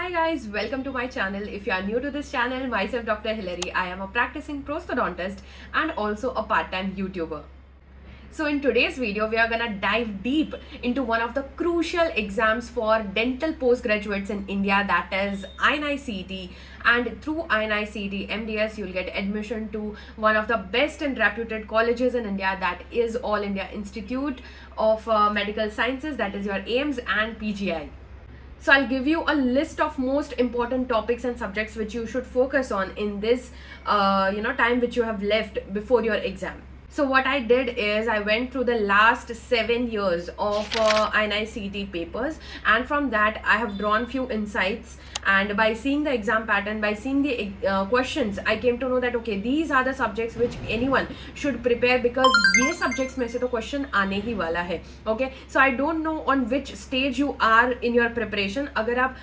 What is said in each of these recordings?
Hi guys, welcome to my channel. If you are new to this channel, myself Dr. Hilary. I am a practicing prosthodontist and also a part-time YouTuber. So in today's video, we are gonna dive deep into one of the crucial exams for dental postgraduates in India, that is INI-CET. And through INI-CET MDS, you'll get admission to one of the best and reputed colleges in India, that is All India Institute of Medical Sciences, that is your AIIMS and PGI. So I'll give you a list of most important topics and subjects which you should focus on in this time which you have left before your exam. So what I did is I went through the last 7 years of INI-CET papers, and from that I have drawn few insights. And by seeing the exam pattern, by seeing the questions, I came to know that okay, these are the subjects which anyone should prepare, because ये subjects में से तो question आने ही वाला है. Okay, so I don't know on which stage you are in your preparation. अगर आप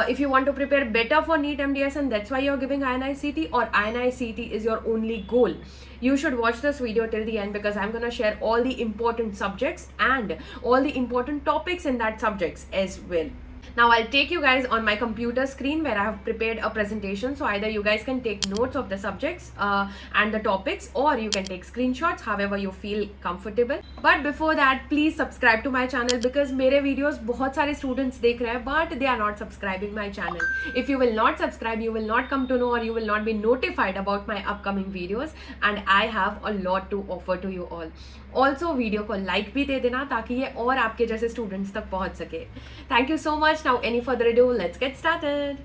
if you want to prepare better for NEET MDS and that's why you're giving INI-CET, or INI-CET is your only goal, you should watch this video till the end, because I'm gonna share all the important subjects and all the important topics in that subjects as well. Now I'll take you guys on my computer screen where I have prepared a presentation, so either you guys can take notes of the subjects and the topics, or you can take screenshots, however you feel comfortable. But before that, please subscribe to my channel, because मेरे videos बहुत सारे students देख रहे हैं but they are not subscribing my channel. If you will not subscribe, you will not come to know, or you will not be notified about my upcoming videos, and I have a lot to offer to you all. Also video को like भी दे देना ताकि ये और आपके जैसे students तक पहुंच सके. Thank you so much. Now any further ado, let's get started.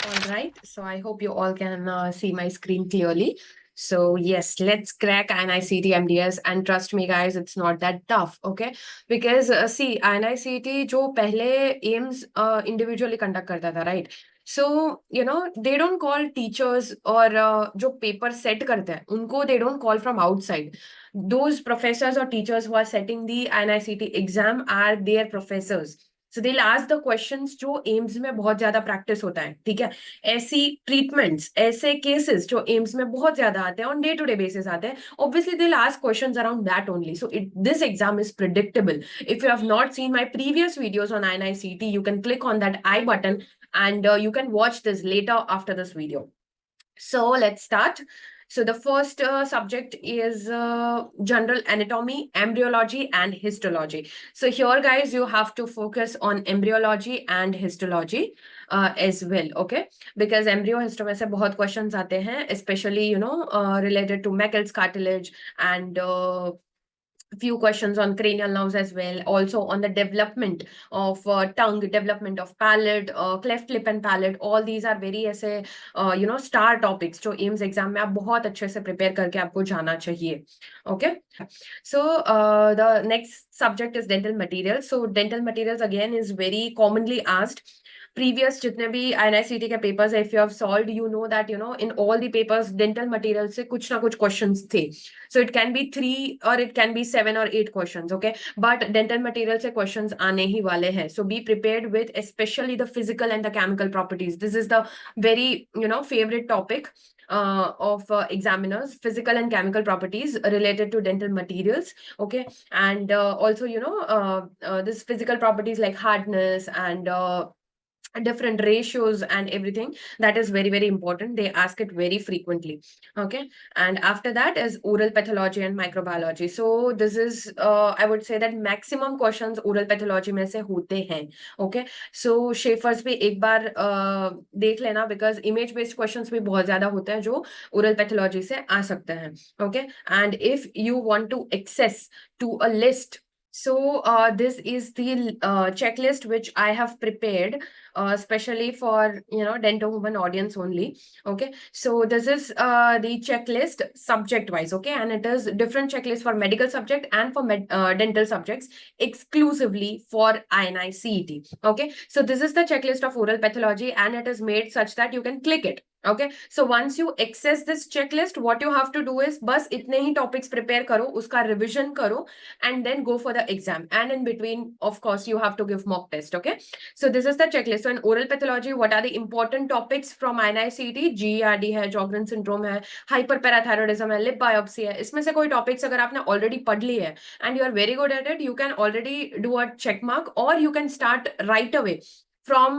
All right, so I hope you all can see my screen clearly. So yes, let's crack INI-CET MDS, and trust me guys, it's not that tough, okay? Because see, INI-CET जो पहले AIIMS individually conduct करता था, right? So you know, they don't call teachers और जो paper set करते हैं उनको they don't call from outside. Those professors or teachers who are setting the INI-CET exam are their professors. So they'll ask the questions जो AIIMS में बहुत ज्यादा practice होता है, ठीक है? ऐसी ट्रीटमेंट्स, ऐसे केसेस जो एम्स में बहुत ज्यादा आते हैं, on day to day basis आते हैं, obviously they'll ask questions around that only. So this exam is predictable. If you have not seen my previous videos on INI-CET, you can click on that I button and you can watch this later after this video. So let's start. So the first subject is general anatomy, embryology and histology. So here guys, you have to focus on embryology and histology as well, okay? Because embryo histo में से बहुत questions आते हैं, especially you know related to Meckel's cartilage, and few questions on cranial nerves as well, also on the development of tongue, development of palate, cleft lip and palate. All these are very ऐसे you know star topics जो AIIMS exam में आप बहुत अच्छे से prepare करके आपको जाना चाहिए. Okay, so the next subject is dental materials. So dental materials again is very commonly asked. Previous जितने भी INI-CET के papers है, if you have solved, you know that you know in all the papers dental materials से कुछ ना कुछ questions थे. So it can be 3 or it can be 7 or 8 questions, okay? But dental material से questions आने ही वाले हैं. So be prepared with especially the physical and the chemical properties. This is the very you know favorite topic of examiners, physical and chemical properties related to dental materials, okay? And also you know this physical properties like hardness and different ratios and everything, that is very very important. They ask it very frequently, okay? And after that is oral pathology and microbiology. So this is I would say that maximum questions oral pathology में से होते हैं, okay? So shepherds भी एक बार देख लेना, because image based questions भी बहुत ज्यादा होते हैं जो oral pathology से आ सकते हैं, okay? And if you want to access to a list, so this is the checklist which I have prepared especially for you know dento-human audience only, okay? So this is the checklist subject wise, okay? And it is different checklist for medical subject and for dental subjects exclusively for INI-CET, okay? So this is the checklist of oral pathology, and it is made such that you can click it, okay? So once you access this checklist, what you have to do is बस इतने ही topics prepare करो, उसका revision करो, and then go for the exam. And in between, of course, you have to give mock test, okay? So this is the checklist. So in oral pathology, what are the important topics from INI-CET? GERD है, Sjogren syndrome है, hyperparathyroidism है, lip biopsy है. इसमें से कोई topics अगर आपने already पढ़ ली है and you are very good at it, you can already do a check mark, or you can start right away from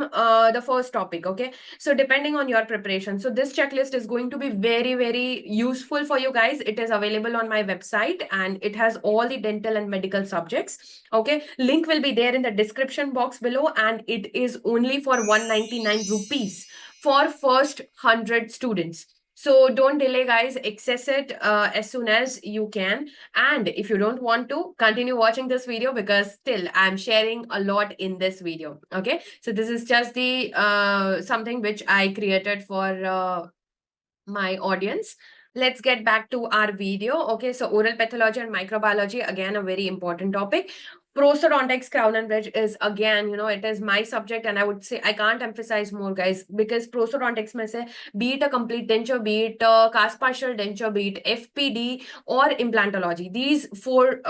the first topic. Okay, so depending on your preparation, so this checklist is going to be very, very useful for you guys. It is available on my website and it has all the dental and medical subjects. Okay, link will be there in the description box below, and it is only for 199 rupees for first 100 students. So don't delay, guys. Access it as soon as you can. And if you don't want to, continue watching this video, because still I'm sharing a lot in this video. Okay, so this is just the something which I created for my audience. Let's get back to our video. Okay, so oral pathology and microbiology, again, a very important topic. Prosthodontics, crown and bridge is, again, it is my subject, and I would say I can't emphasize more, guys, because prosthodontics mein se, be it a complete denture, be it cast partial denture, be it FPD or implantology, these four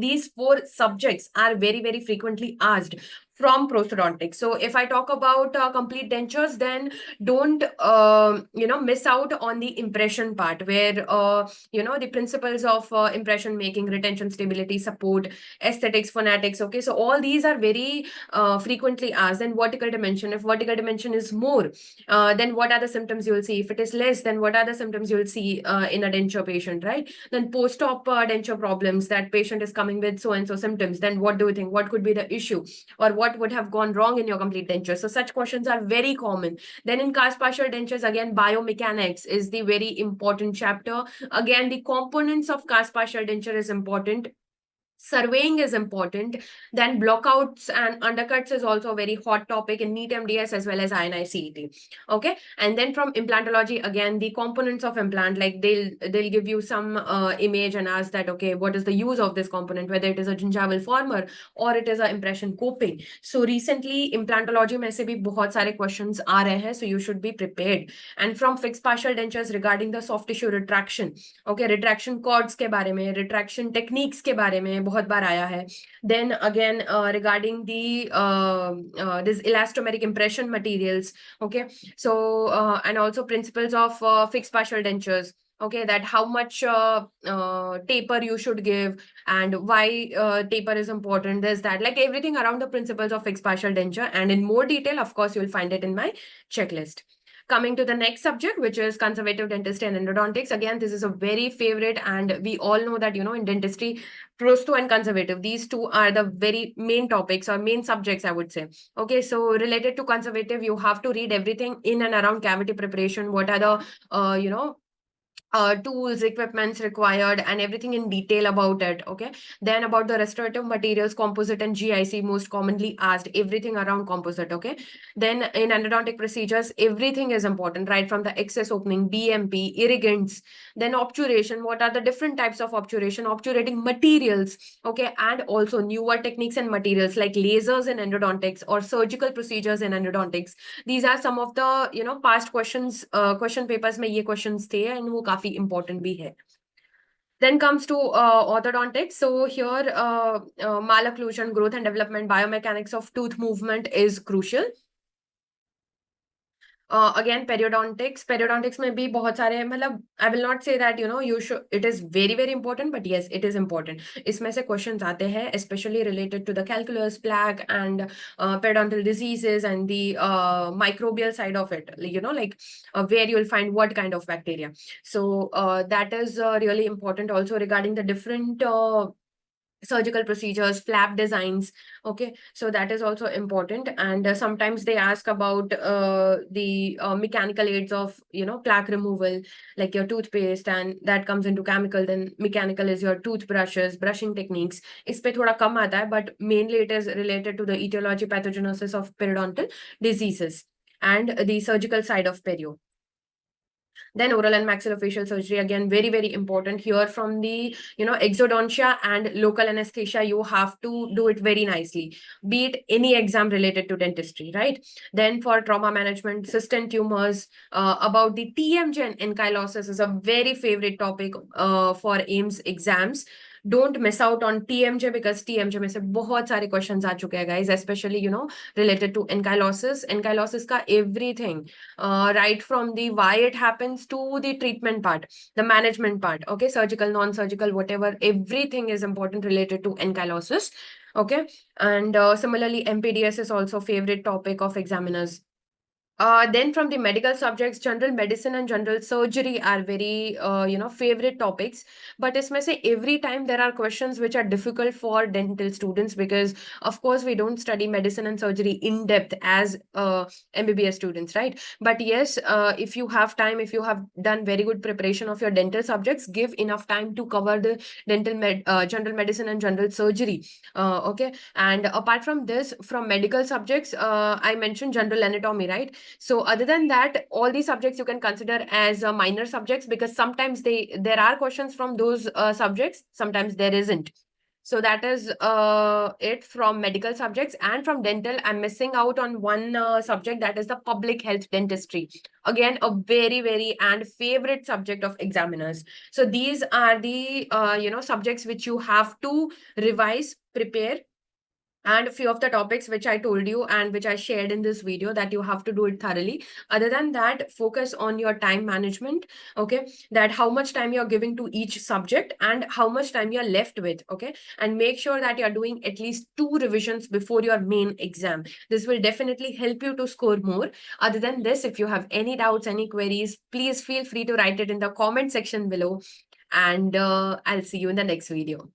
these four subjects are very, very frequently asked from prosthodontics. So if I talk about complete dentures, then don't miss out on the impression part, where the principles of impression making, retention, stability, support, aesthetics, phonetics. Okay, so all these are very frequently asked. Then vertical dimension, if vertical dimension is more, then what are the symptoms you will see? If it is less, then what are the symptoms you will see in a denture patient, right? Then post-op denture problems, that patient is coming with so and so symptoms, then what do you think, what could be the issue, or what would have gone wrong in your complete denture? So such questions are very common. Then in cast partial dentures, again, biomechanics is the very important chapter. Again, the components of cast partial denture is important. Surveying is important. Then blockouts and undercuts is also a very hot topic in NEET MDS as well as INI CET. Okay, and then from implantology, again, the components of implant, like they'll give you some image and ask that, okay, what is the use of this component, whether it is a gingival former or it is a impression coping. So recently implantology में से भी बहुत सारे questions आ रहे हैं, so you should be prepared. And from fixed partial dentures, regarding the soft tissue retraction, okay, retraction cords के बारे में, retraction techniques के बारे में बहुत बार आया है. Then again, regarding the this elastomeric impression materials. Okay, so and also principles of fixed partial dentures. Okay, that how much taper you should give, and why taper is important, this, that, like everything around the principles of fixed partial denture, and in more detail, of course, you'll find it in my checklist. Coming to the next subject, which is conservative dentistry and endodontics. Again, this is a very favorite, and we all know that, in dentistry, prosto and conservative, these two are the very main topics or main subjects, I would say. Okay, so related to conservative, you have to read everything in and around cavity preparation. What are the, tools, equipments required, and everything in detail about it. Okay, then about the restorative materials, composite and GIC, most commonly asked, everything around composite. Okay, then in endodontic procedures, everything is important, right from the excess opening, BMP, irrigants, then obturation, what are the different types of obturation, obturating materials. Okay, and also newer techniques and materials like lasers in endodontics or surgical procedures in endodontics. These are some of the past questions, question papers में ये questions थे, and वो काफी important भी है. Then comes to orthodontics. So here malocclusion, growth and development, biomechanics of tooth movement is crucial. Again, periodontics में भी बहुत सारे, मतलब I will not say that you should, it is very, very important, but yes, it is important. इसमें से questions आते हैं, especially related to the calculus, plaque, and periodontal diseases, and the microbial side of it, like where you'll find what kind of bacteria. So that is really important. Also regarding the different surgical procedures, flap designs. Okay, so that is also important. And sometimes they ask about the mechanical aids of plaque removal, like your toothpaste, and that comes into chemical. Then mechanical is your toothbrushes, brushing techniques. इस पे थोड़ा कम आता है, but mainly it is related to the etiology, pathogenesis of periodontal diseases and the surgical side of perio. Then oral and maxillofacial surgery, again, very, very important. Here from the, exodontia and local anesthesia, you have to do it very nicely, be it any exam related to dentistry, right? Then for trauma management, cystic tumors, about the TMJ and ankylosis is a very favorite topic for AIMS exams. Don't miss out on TMJ, because TMJ में से बहुत सारे questions आ चुके हैं, guys, especially related to ankylosis का everything, right from the why it happens to the treatment part, the management part. Okay, surgical, non-surgical, whatever, everything is important related to ankylosis. Okay. And similarly, MPDS is also favorite topic of examiners. Then from the medical subjects, general medicine and general surgery are very, favorite topics. But इसमें से every time there are questions which are difficult for dental students, because of course we don't study medicine and surgery in depth as MBBS students, right? But yes, if you have time, if you have done very good preparation of your dental subjects, give enough time to cover the general medicine and general surgery. Okay. And apart from this, from medical subjects, I mentioned general anatomy, right? So other than that, all these subjects you can consider as minor subjects, because sometimes there are questions from those subjects, sometimes there isn't. So that is it from medical subjects. And from dental, I'm missing out on one subject, that is the public health dentistry. Again, a very, very and favorite subject of examiners. So these are the subjects which you have to revise, prepare, and a few of the topics which I told you and which I shared in this video, that you have to do it thoroughly. Other than that, focus on your time management. Okay, that how much time you're giving to each subject and how much time you're left with. Okay, and make sure that you're doing at least 2 revisions before your main exam. This will definitely help you to score more. Other than this, if you have any doubts, any queries, please feel free to write it in the comment section below, and I'll see you in the next video.